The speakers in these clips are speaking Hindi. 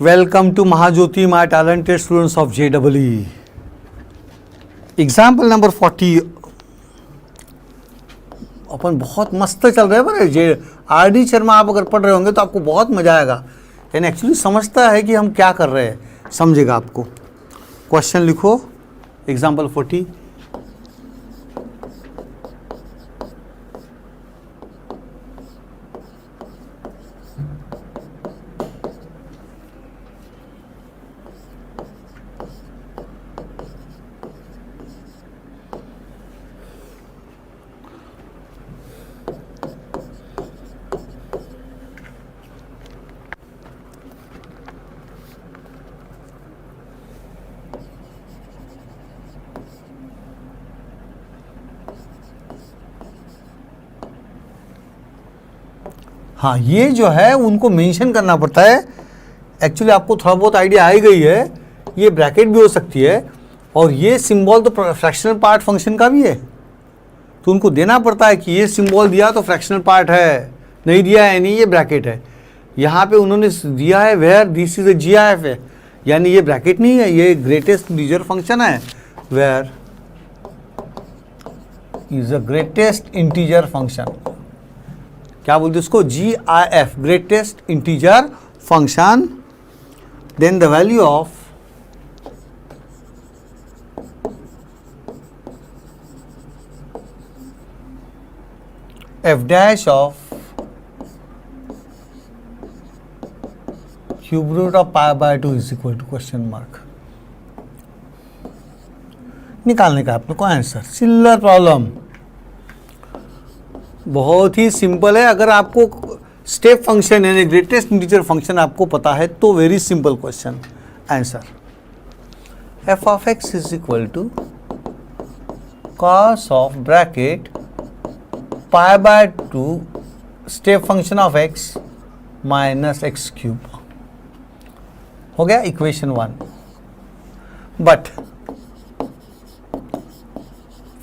Welcome to Mahajyoti, my talented students of JEE. Example number 40. अपन बहुत मस्त चल रहे हैं पर जे आर.डी. शर्मा आप अगर पढ़ रहे होंगे तो आपको बहुत मजा आएगा, यानी एक्चुअली समझता है कि हम क्या कर रहे हैं, समझेगा आपको। क्वेश्चन लिखो, एग्जाम्पल 40। हाँ, ये जो है उनको मेंशन करना पड़ता है। एक्चुअली आपको थोड़ा बहुत आइडिया आ ही गई है, ये ब्रैकेट भी हो सकती है और ये सिंबल तो फ्रैक्शनल पार्ट फंक्शन का भी है, तो उनको देना पड़ता है कि ये सिंबल दिया तो फ्रैक्शनल पार्ट है, नहीं दिया है नहीं ये ब्रैकेट है। यहाँ पे उन्होंने दिया है where this is a GIF है, यानी ये ब्रैकेट नहीं है, ये ग्रेटेस्ट इंटीजर फंक्शन है। Where is a greatest integer function, क्या बोलते इसको, GIF, greatest integer function. Then the value of f dash of cube root of pi by 2 is equal to question mark. निकालने का अपने को आंसर, चिल्लर प्रॉब्लम, बहुत ही सिंपल है। अगर आपको स्टेप फंक्शन यानी ग्रेटेस्ट इंटीजर फंक्शन आपको पता है तो very simple question answer. f of x is equal to cos of bracket pi by 2 step function of x minus x cube हो गया equation 1। But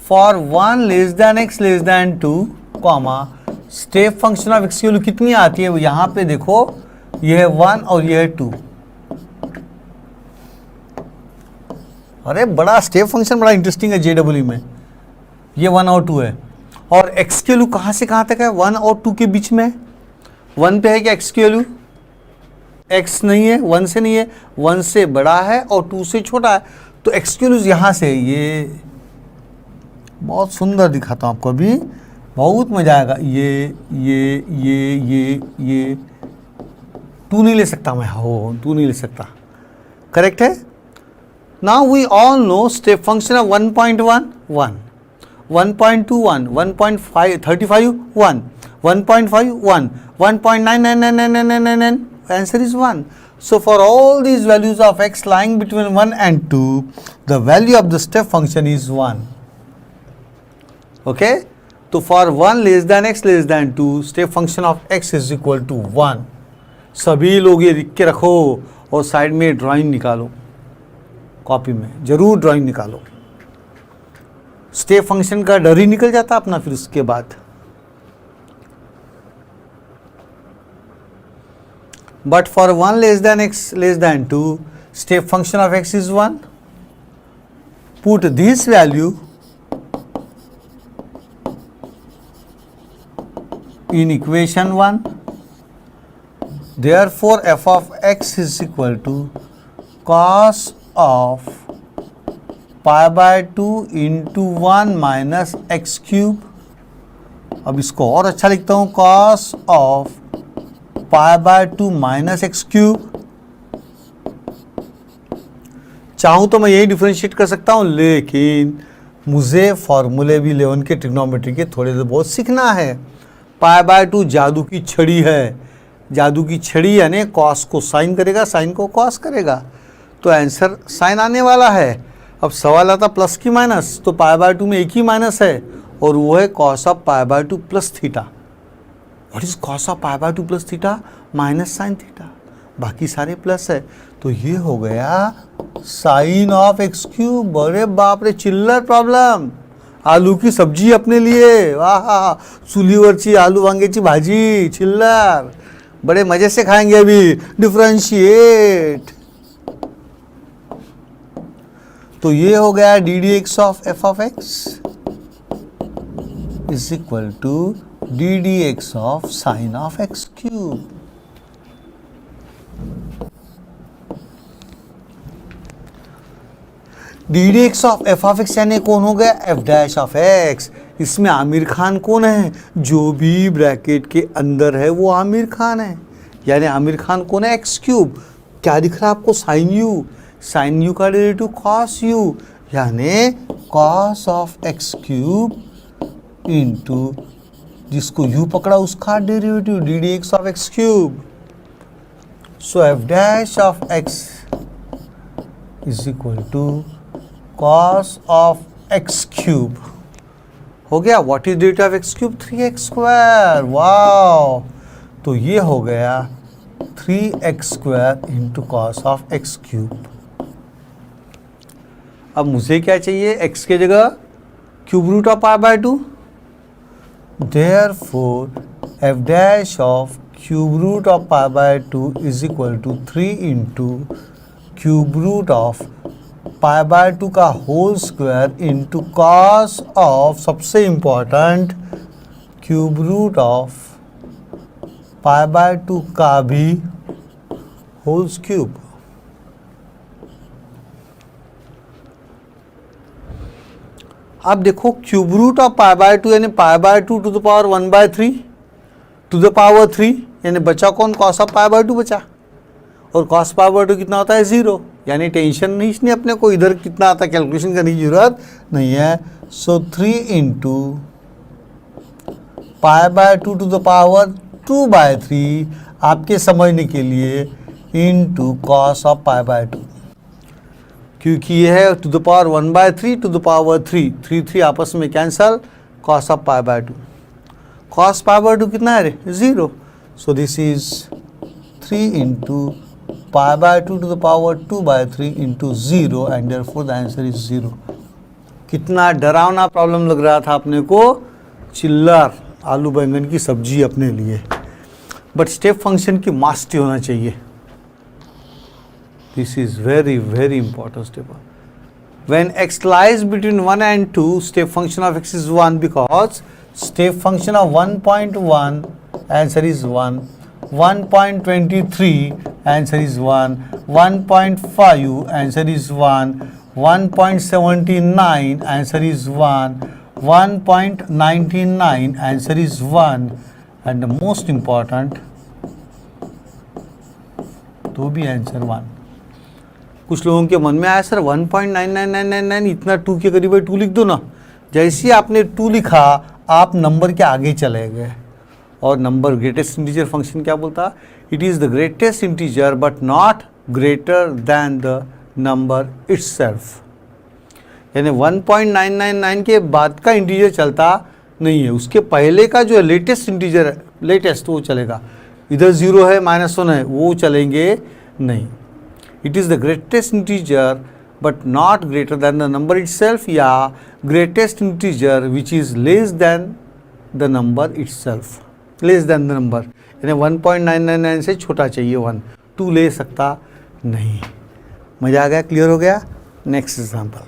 for 1 less than x less than 2 comma step function of x की वैल्यू कितनी आती है, यहां पे देखो ये है 1 और ये है 2। अरे बड़ा स्टेप फंक्शन बड़ा इंटरेस्टिंग है JEE में, ये 1 और 2 है। और x की वैल्यू कहां से कहां तक है, 1 और 2 के बीच में। 1 पे है क्या x की वैल्यू, x नहीं है, 1 से नहीं है, 1 से बड़ा है और 2 से छोटा है, तो x की वैल्यू यहां से, ये बहुत सुंदर दिखाता हूं आपको, अभी बहुत मजा आएगा। ये 2 नहीं ले सकता मैं, हो 2 नहीं ले सकता, करेक्ट है। Now we all know step function of 1.1 1, 1.2 1, 1.35 1, 1.5 1, 1.9999999, answer is 1. So for all these values of x lying between 1 and 2, the value of the step function is 1. Okay? तो for 1 less than x less than 2 step function of x is equal to 1। सभी लोग ये लिख के रखो और साइड में ड्राइंग निकालो, कॉपी में जरूर ड्राइंग निकालो, स्टेप फंक्शन का डर ही निकल जाता अपना फिर उसके बाद। But for 1 less than x less than 2 step function of x is 1। Put this value in equation 1, therefore f of x is equal to cos of pi by 2 into 1 minus x cube। अब इसको और अच्छा लिखता हूँ, cos of pi by 2 minus x cube। चाहूँ तो मैं यही डिफरेंशिएट कर सकता हूँ, लेकिन मुझे फॉर्मूले भी 11 के ट्रिग्नोमेट्री के थोड़े बहुत सीखना है। पाई बाय 2 जादू की छड़ी है, जादू की छड़ी यानी कॉस को साइन करेगा, साइन को कॉस करेगा, तो आंसर साइन आने वाला है। अब सवाल आता प्लस की माइनस, तो पाई बाय 2 में एक ही माइनस है और वो है cos of pi by 2 plus theta. What is cos of pi by 2 plus theta, minus sine theta, बाकी सारे प्लस है, तो ये हो गया साइन ऑफ एक्स क्यूब। अरे बाप रे, चिल्लर प्रॉब्लम। आलू की सब्जी अपने लिए, वाह, चुलीवरची आलू वांग्याची भाजी, चिल्लर, बड़े मजे से खाएंगे अभी। डिफरेंशिएट, तो ये हो गया d d x of f of x is equal to d d x of sine of x cube. D d x of f of x यानी कौन हो गया? F dash of x. इसमें आमिर खान कौन है? जो भी ब्रैकेट के अंदर है वो आमिर खान है। यानी आमिर खान कौन है? X cube. क्या दिख रहा है आपको? Sine u. साइन यू का डेरिवेटिव कॉस यू, यानी cos of x cube into जिसको यू पकड़ा उसका derivative d d x of x cube. So f dash of x is equal to cos of x cube हो गया। What is derivative of x cube? 3x square. Wow, तो ये हो गया 3x square into cos of x cube. अब मुझे क्या चाहिए? x के जगह cube root of pi by 2। Therefore f dash of cube root of pi by 2 is equal to 3 into cube root of pi by 2 का whole square into cos of, सबसे important, cube root of pi by 2 का भी होल क्यूब। अब देखो cube root of pi by 2 यानी pi by 2 to the power 1/3 to the power 3, यानी बचा कौन? कॉस ऑफ पाई बाय 2 बचा। और कॉस पाई बाय 2 कितना होता है? 0। यानी टेंशन नहीं अपने को इधर कितना आता है कैलकुलेशन करने की जरूरत नहीं है। So 3 into pi by 2 to the power 2/3 आपके समझने के लिए into cos of pi by 2, क्योंकि ये है to the power 1/3 to the power 3, 3 आपस में cancel, cos of pi by 2। Cos pi by 2 कितना है? 0। So this is 3 into pi by 2 to the power 2/3 into 0 and therefore the answer is 0। कितना डरावना प्रॉब्लम लग रहा था अपने को, चिल्लर आलू बैंगन की सब्जी अपने लिए, बट स्टेप फंक्शन की मास्टरी होना चाहिए। This is very, very important step. When x lies between 1 and 2, step function of x is 1 because step function of 1.1 answer is 1, 1.23 answer is 1, 1.5 answer is 1, 1.79 answer is 1, 1.99 answer is 1, and the most important तो भी आंसर 1। कुछ लोगों के मन में आया सर 1.99999 इतना 2 के करीब है, 2 लिख दो ना। जैसे ही आपने 2 लिखा आप नंबर के आगे चले गए, और नंबर ग्रेटेस्ट इंटीजर फंक्शन क्या बोलता? It is the greatest integer but not greater than the number itself. यानी 1.999 के बाद का इंटीजर चलता नहीं है, उसके पहले का जो है लेटेस्ट इंटीजर है, लेटेस्ट वो चलेगा। इधर 0 है, -1 है, वो चलेंगे नहीं। It is the greatest integer but not greater than the number itself, या greatest integer which is less than the number itself, less than the number, यानी 1.999 से छोटा चाहिए 1, 2 ले सकता नहीं। मजा आ गया? क्लियर हो गया? Next example.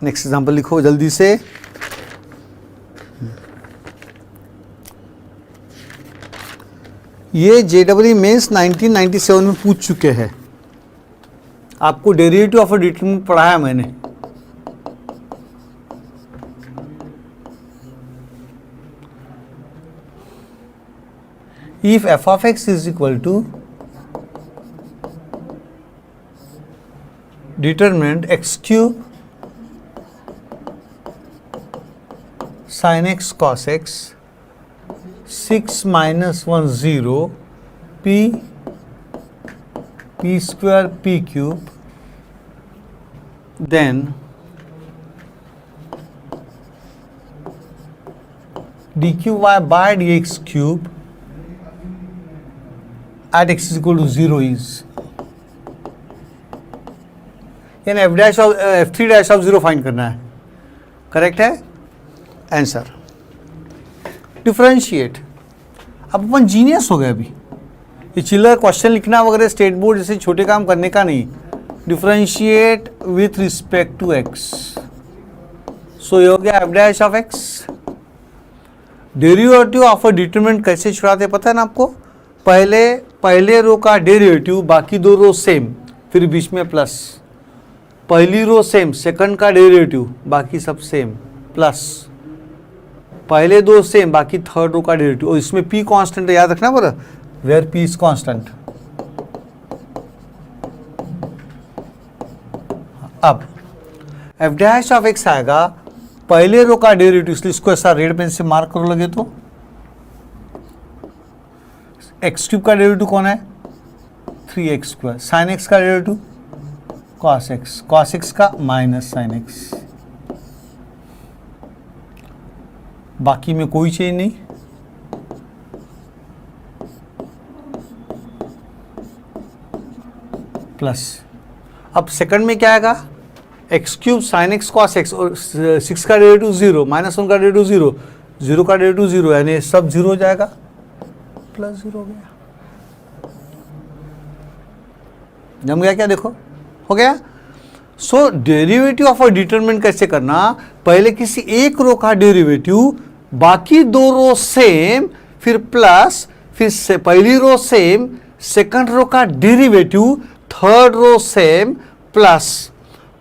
नेक्स्ट एग्जाम्पल लिखो जल्दी से। ये JEE मेंस 1997 में पूछ चुके हैं। आपको डेरिवेटिव ऑफ अ डिटरमिनेंट पढ़ाया मैंने। If f of x is equal to determinant x cube sin x cos x 6 - 1 0 p square p cube, then dqy by dx cube at x is equal to 0 is, यानी f3 dash of 0 फाइंड करना है। करेक्ट है? आंसर। डिफरेंशिएट, अब अपन जीनियस हो गए अभी, ये चिल्लर क्वेश्चन लिखना वगैरह स्टेट बोर्ड जैसे छोटे काम करने का नहीं। Differentiate with respect to x, so ये हो गया f dash of x. Derivative of a determinant कैसे छुड़ाते पता है ना आपको, पहले रो का डेरिवेटिव, बाकी दो रो सेम, फिर बीच में प्लस। पहली रो सेम, सेकंड का डेरिवेटिव, बाकी सब सेम, प्लस। पहले दो सेम, बाकी थर्ड रो का डेरिवेटिव। और इसमें p कांस्टेंट है, याद रखना बरा, वेयर p इज कांस्टेंट। अब f डैश ऑफ x आएगा, पहले रो का डेरिवेटिव, इसलिए इसको ऐसा रेड पेन से मार्क करो लगे तो। एक्स क्यूब का डेरिवेटिव कौन है, 3x²। साइन एक्स का derivative cos x, cos x का माइनस साइन एक्स। बाकी में कोई चेंज नहीं। प्लस, अब सेकंड में क्या आएगा, x cube sine x cos x, और 6 का डेरिवेटिव 0, -1 का डेरिवेटिव 0, 0 का डेरिवेटिव 0, यानी सब 0 हो जाएगा, प्लस 0 हो गया। जम गया क्या, देखो हो गया। सो डेरिवेटिव ऑफ अ डिटरमिनेंट कैसे करना, पहले किसी एक रो का डेरिवेटिव, बाकी दो रो सेम, फिर प्लस, फिर से पहली रो सेम, सेकंड रो का derivative, third row same, plus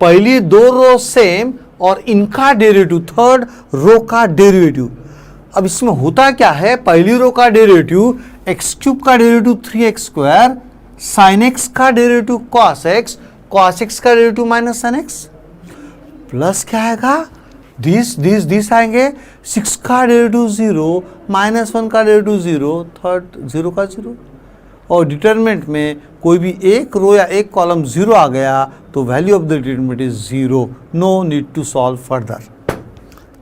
पहली दो रो सेम और इनका डेरिवेटिव, थर्ड रो का डेरिवेटिव। अब इसमें होता क्या है, पहली रो का डेरिवेटिव एक्स क्यूब का डेरिवेटिव 3x², साइन एक्स का derivative cos x, cos x का derivative minus sine x, plus क्या आएगा, दिस आएंगे, 6 का डेरिवेटिव 0, -1 का डेरिवेटिव 0, थर्ड 0 का 0। और डिटरमिनेंट में कोई भी एक रो या एक कॉलम 0 आ गया तो value of the determinant is 0, no need to solve further.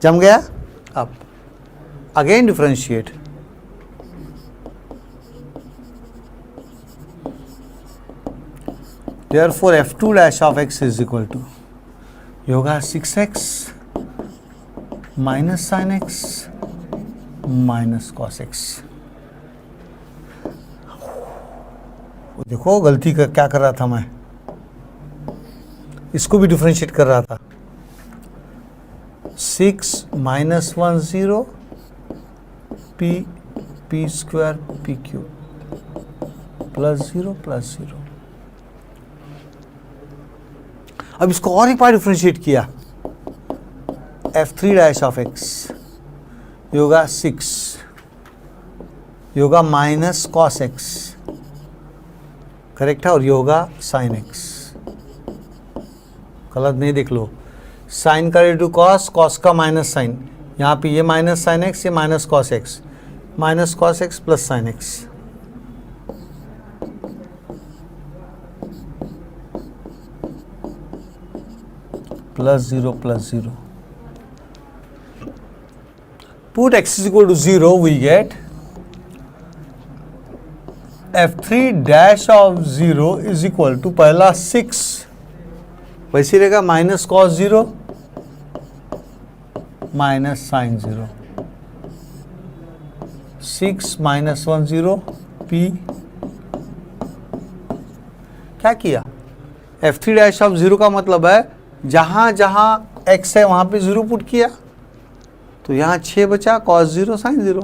जम गया। अब again differentiate, therefore f2 dash of x is equal to, ये होगा 6x minus sine x minus cos x. देखो गलती क्या कर रहा था मैं, इसको भी डिफरेंशिएट कर रहा था। 6 -1 0 p² p³ +0 +0। अब इसको और एक बार डिफरेंशिएट किया, f3 dash of x yoga 6 yoga minus cos x, correct है, और योगा साइन एक्स, गलत नहीं देख लो। साइन का डेरिवेटिव कॉस, कॉस का माइनस साइन, यहाँ पे ये माइनस साइन एक्स, ये minus cos x, minus cos x plus sine x. +0 +0, put x is equal to 0, we get f3 dash of 0 is equal to पहला 6, वैसे रहेगा minus cos 0 minus sign 0, 6 -1 0 p। क्या किया, f3 dash of 0 का मतलब है जहां जहां x है वहां पे 0 पुट किया, तो यहाँ 6 बचा, cos 0 sin 0।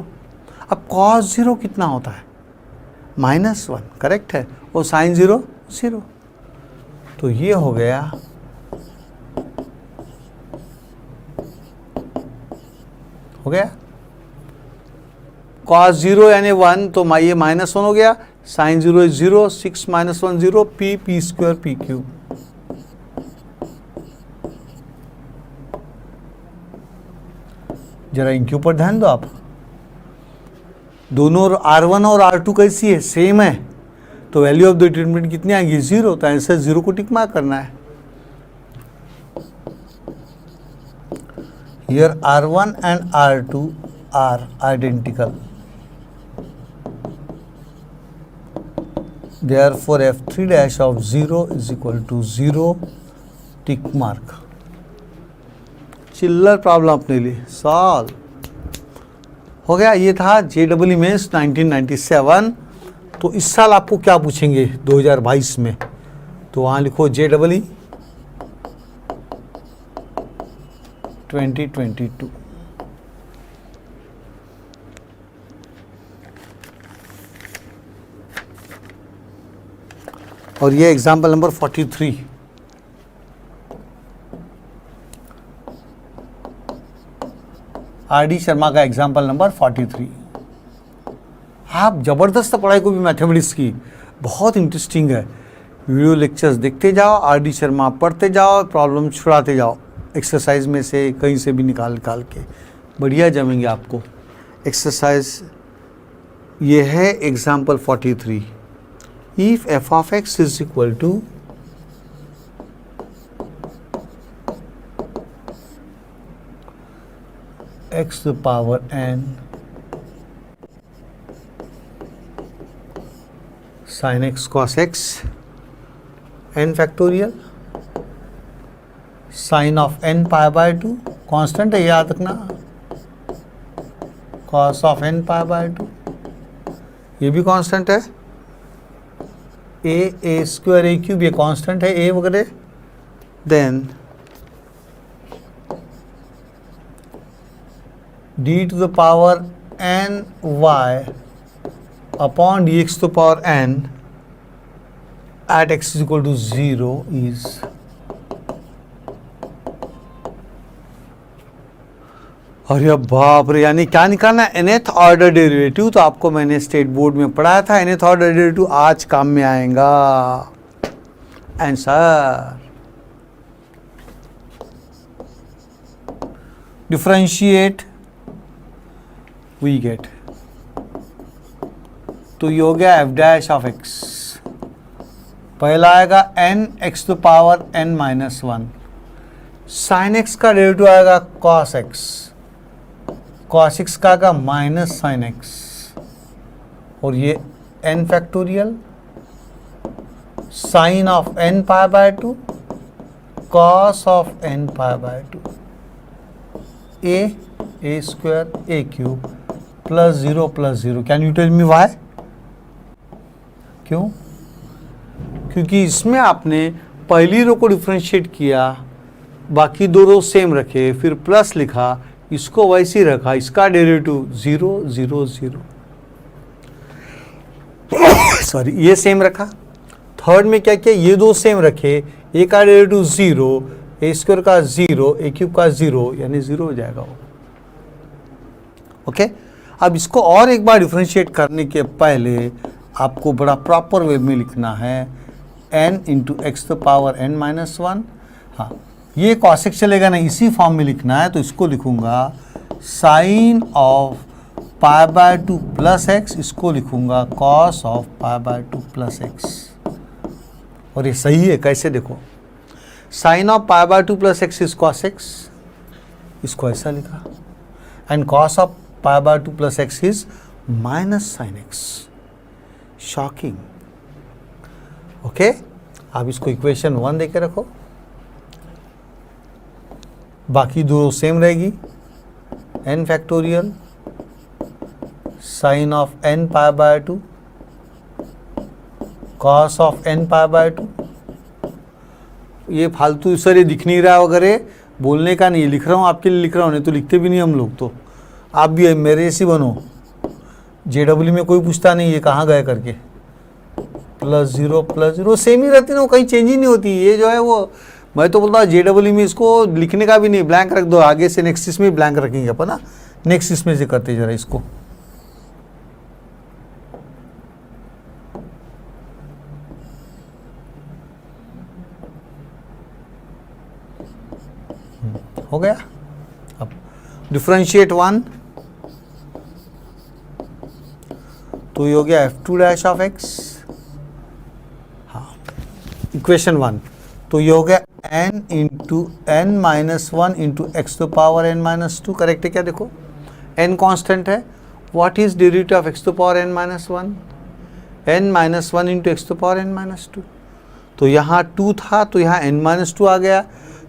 अब cos 0 कितना होता है, -1, करेक्ट है, और sin 0 0। तो ये हो गया cos 0 यानी 1, तो ये -1 हो गया, sin 0 is 0, 6 -1 0 p² p³। जरा इनके ऊपर ध्यान दो आप, दोनों R1 और R2 कैसी है, सेम है, तो वैल्यू ऑफ द डिटरमिनेंट कितनी आएगी, 0। तो आंसर 0 को टिक मार्क करना है। Here R1 and R2 are identical, therefore f3 dash of 0 is equal to 0, tick mark. चिल्लर प्रॉब्लम अपने लिए सॉल्व हो गया। ये था JEE मेंस 1997। तो इस साल आपको क्या पूछेंगे 2022 में, तो वहाँ लिखो JEE 2022। और ये एग्जाम्पल नंबर 43। RD शर्मा का एग्जाम्पल नंबर 43। आप ज़बरदस्त पढ़ाई को भी मैथमेटिक्स की बहुत इंटरेस्टिंग है। वीडियो लेक्चर्स देखते जाओ, RD शर्मा पढ़ते जाओ, प्रॉब्लम छुड़ाते जाओ एक्सरसाइज में से, कहीं से भी निकाल के बढ़िया जमेंगे आपको। एक्सरसाइज ये है example 43। If f of x is equal to x to the power n sin x cos x n factorial sin of n pi by 2 constant है याद रखना, cos of n pi by 2 ये भी कांस्टेंट है, a स्क्वायर a क्यूब ये कांस्टेंट है a वगैरह। Then d to the power n y upon dx to the power n at x is equal to 0 is अरे बाप रे, यानी क्या निकालना है nth ऑर्डर डेरिवेटिव। तो आपको मैंने स्टेट बोर्ड में पढ़ाया था nth ऑर्डर डेरिवेटिव आज काम में आएगा। आंसर डिफरेंशिएट वी गेट, तो ये हो गया f डैश ऑफ x। पहला आएगा n x to power n minus 1, sine x का डेरिवेटिव आएगा cos x, cos x का आएगा माइनस साइन x, और ये n factorial sine of n pi by 2 cos of n pi by 2 a square a cube plus 0 can you tell me why? क्यों? क्योंकि इसमें आपने पहली रो को डिफरेंशिएट किया, बाकी दो रो सेम रखे, फिर प्लस लिखा, इसको वैसे ही रखा, इसका डेरिवेटिव 0 0 सॉरी ये सेम रखा। थर्ड में क्या किया, ये दो सेम रखे, ए का डेरिवेटिव 0, ए स्क्वायर का 0, ए क्यूब का 0, यानी 0 हो जाएगा वो। ओके, अब इसको और एक बार डिफरेंशिएट करने के पहले आपको बड़ा प्रॉपर वे में लिखना है n into x to power n minus 1। हाँ, ये cos x चलेगा ना, इसी फॉर्म में लिखना है, तो इसको लिखूंगा sine of pi by 2 plus x, इसको लिखूंगा cos of pi by 2 plus x. और ये सही है, कैसे देखो, sine of pi by 2 plus x is cos x, इसको ऐसा लिखा, and cos of pi by 2 plus x is minus sine x. Shocking. Okay, आप इसको इक्वेशन 1 देके रखो, बाकी दो सेम रहेगी, n factorial sine of n pi by 2 cos of n pi by 2। ये फालतू सर ये दिख नहीं रहा वगैरह बोलने का नहीं, लिख रहा हूँ आपके लिए लिख रहा हूँ, नहीं तो लिखते भी नहीं हम लोग। तो आप भी मेरे जैसी बनो, JEE में कोई पूछता नहीं ये कहाँ गए करके, प्लस 0 सेम ही रहती ना, वो कहीं चेंज ही नहीं होती। ये जो है वो मैं तो बोलता हूँ JEE में इसको लिखने का भी नहीं, ब्लैंक रख दो, आगे से नेक्स्ट इसमें ब्लैंक रखेंगे अपन ना, नेक्स्ट इसमें से करते जरा इसको। हो गया। अब डिफरेंशिएट 1, तो ये हो गया f2 डैश ऑफ x। हाँ, इक्वेशन 1, तो ये हो गया n into n minus 1 into x to power n minus 2। Correct है क्या? देखो n कांस्टेंट है, what is derivative of x to power n minus 1, n minus 1 into x to power n minus 2। तो यहाँ 2 था, तो यहाँ n माइनस 2 आ गया,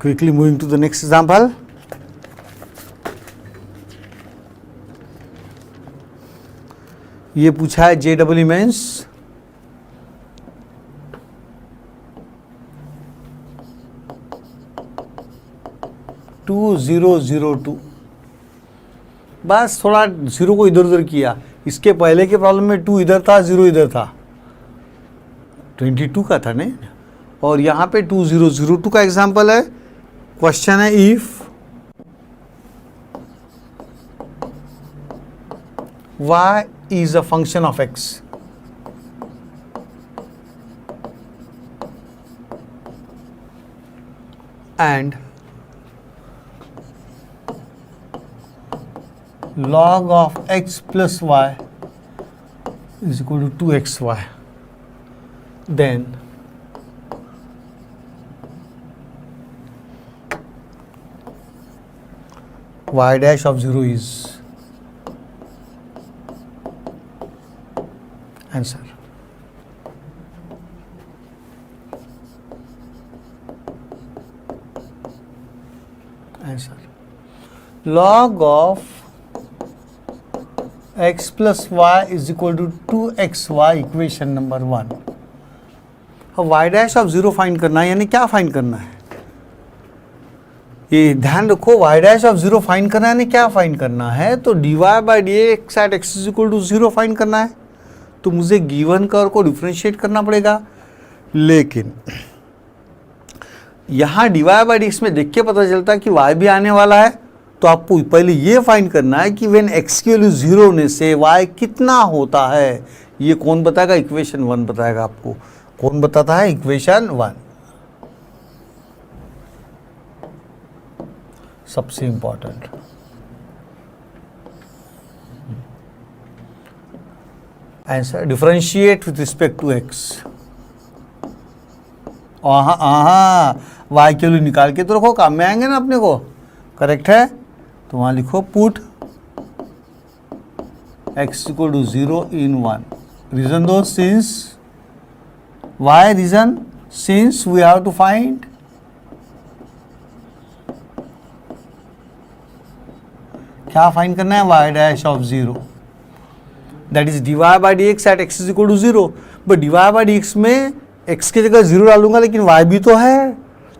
Quickly moving to the next example. ये पूछा है जे डबल इमेंस टू 002। बस थोड़ा जीरो को इधर उधर किया। इसके पहले के प्रॉब्लम में 2 इधर था, 0 इधर था, 22 का था नहीं, और यहाँ पे 2002 का एग्जाम्पल है। क्वेश्चन है if y is a function of x and log of x plus y is equal to 2xy, then y dash of 0 is answer. Answer. Log of x plus y is equal to 2xy, equation number 1। अब y डैश ऑफ 0 फाइंड करना है, यानी क्या फाइंड करना है, ये ध्यान रखो। y डैश ऑफ 0 फाइंड करना है, यानी क्या फाइंड करना है, तो dy by d x at x is equal to 0 find करना है। तो मुझे गिवन कर्व को डिफरेंशिएट करना पड़ेगा, लेकिन यहाँ dy बाई डी एक्स में देख के पता चलता है कि y भी आने वाला है। तो आपको पहले ये फाइंड करना है कि व्हेन x की वैल्यू 0 होने से y कितना होता है। ये कौन बताएगा, इक्वेशन 1 बताएगा आपको। कौन बताता है, इक्वेशन 1 सबसे important. Answer differentiate with respect to x। y की वैल्यू निकाल के तो रखो, काम में आएंगे ना अपने को। करेक्ट है, तो वहां लिखो put x equal to 0 in 1। Region दो, since y region, since we have to find क्या फाइंड करना है, y dash of 0, that is dy by d x at x is equal to 0। But dy by d x में x की जगह 0 डालूंगा, लेकिन y भी तो है,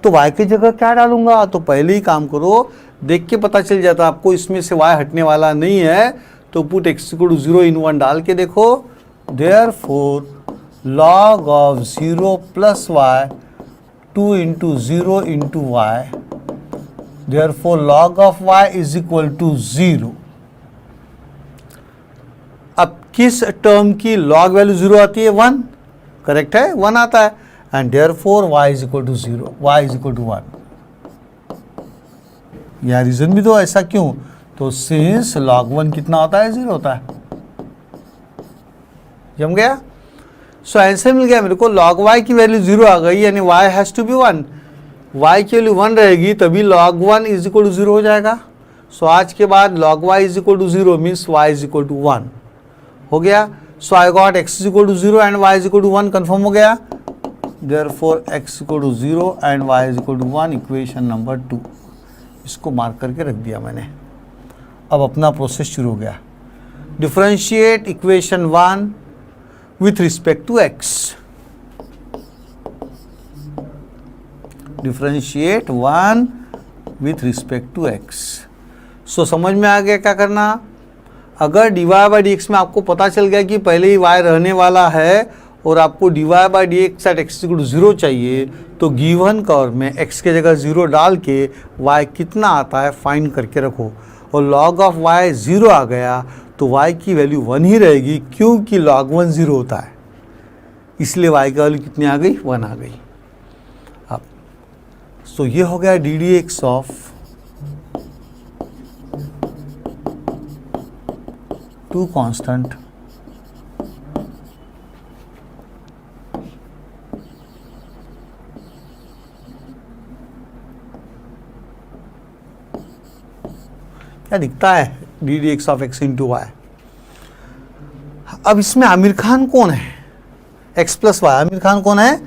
तो y की जगह क्या डालूंगा। तो पहले ही काम करो, देख के पता चल जाता आपको इसमें से y हटने वाला नहीं है। तो put x equal to 0 in 1 डाल के देखो, therefore log of 0 plus y 2 into 0 into y, therefore log of y is equal to 0। अब किस टर्म की log वैल्यू 0 आती है, 1। करेक्ट है, 1 आता है, and therefore y is equal to 0, y is equal to 1। यह रीजन भी तो ऐसा क्यों, तो सिंस log 1 कितना होता है, 0 होता है। जम गया। सो आंसर मिल गया मेरे को। log y की वैल्यू 0 आ गई, यानी y has to be 1। y की वैल्यू 1 रहेगी तभी log 1 इज इक्वल टू 0 हो जाएगा। सो आज के बाद log y is equal to 0 means y is equal to 1 हो गया। So I got x is equal to 0 and y is equal to 1 confirm हो गया। Therefore x equal to 0 and y is equal to 1, equation number 2। इसको मार्क करके रख दिया मैंने। अब अपना प्रोसेस शुरू हो गया। Differentiate equation 1 with respect to x। Differentiate 1 with respect to x। So समझ में आ गया क्या करना। अगर dy बाई डी एक्स में आपको पता चल गया कि पहले ही y रहने वाला है और आपको dy by d x at x equal to 0 चाहिए, तो गिवन कर्व में x की जगह 0 डाल के y कितना आता है फाइंड करके रखो। और log ऑफ y 0 आ गया तो y की वैल्यू 1 ही रहेगी, क्योंकि log 1 0 होता है, इसलिए y की वैल्यू कितनी आ गई, 1 आ गई। अब सो ये हो गया d d x of 2 constant क्या दिखता है, d d x of x into y. अब इसमें आमिर खान कौन है, x plus y. Aamir Khan कौन है,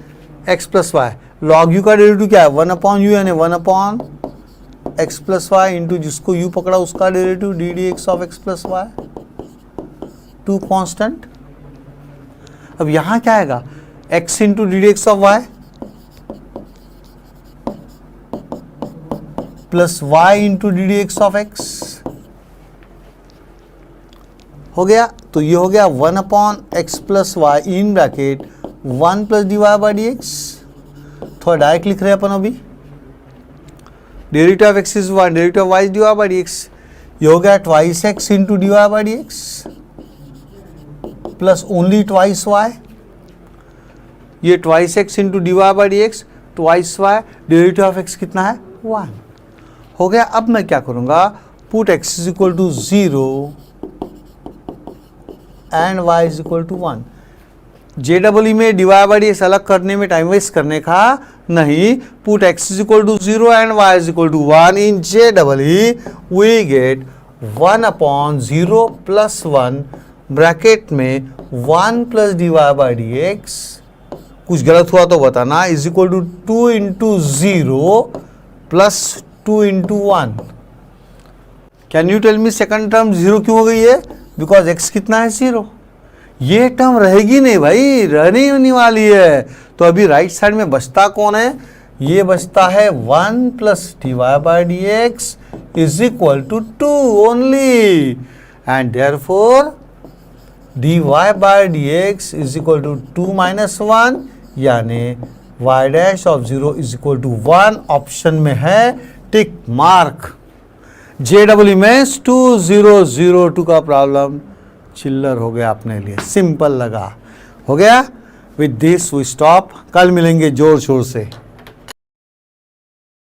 x plus y. Log u का डेरिवेटिव क्या है, 1 अपॉन यू, यानी 1 upon x plus y into जिसको यू पकड़ा उसका derivative d d x of x plus y, two constant. अब यहां क्या आएगा, x into d d x of y plus y into d d x of x हो गया। तो ये हो गया 1 upon x plus y in bracket 1 plus d y by d x. थोड़ा डायरेक्ट लिख रहे हैं अपन अभी, derivative of x is 1, derivative of y is d y by d x. ये हो गया twice x into d y by d x plus only twice Y, ये twice x into d y by d x twice y, derivative of x कितना है 1 हो गया। अब मैं क्या करूंगा, put x is equal to 0 and y is equal to 1। JEE में डिवाइड बाई एक्स अलग करने में टाइम वेस्ट करने का नहीं, put x is equal to 0 and y is equal to 1 in JEE we get 1 upon 0 plus 1 bracket में 1 plus divide by d x, कुछ गलत हुआ तो बताना, is equal to 2 into 0 plus 2 into 1। Can you tell me second term 0 क्यों हो गई है, बिकॉज x कितना है 0, ये टर्म रहेगी नहीं भाई, रहने होने वाली है। तो अभी राइट साइड में बचता कौन है, ये बचता है 1 plus d y by d x is equal to 2 only, and therefore d y by d x is equal to 2 minus 1, यानी y dash of 0 is equal to 1 option में है, टिक मार्क। JEE में 2002 का प्रॉब्लम चिल्लर हो गया अपने लिए, सिंपल लगा, हो गया। विद दिस वी स्टॉप, कल मिलेंगे जोर शोर से।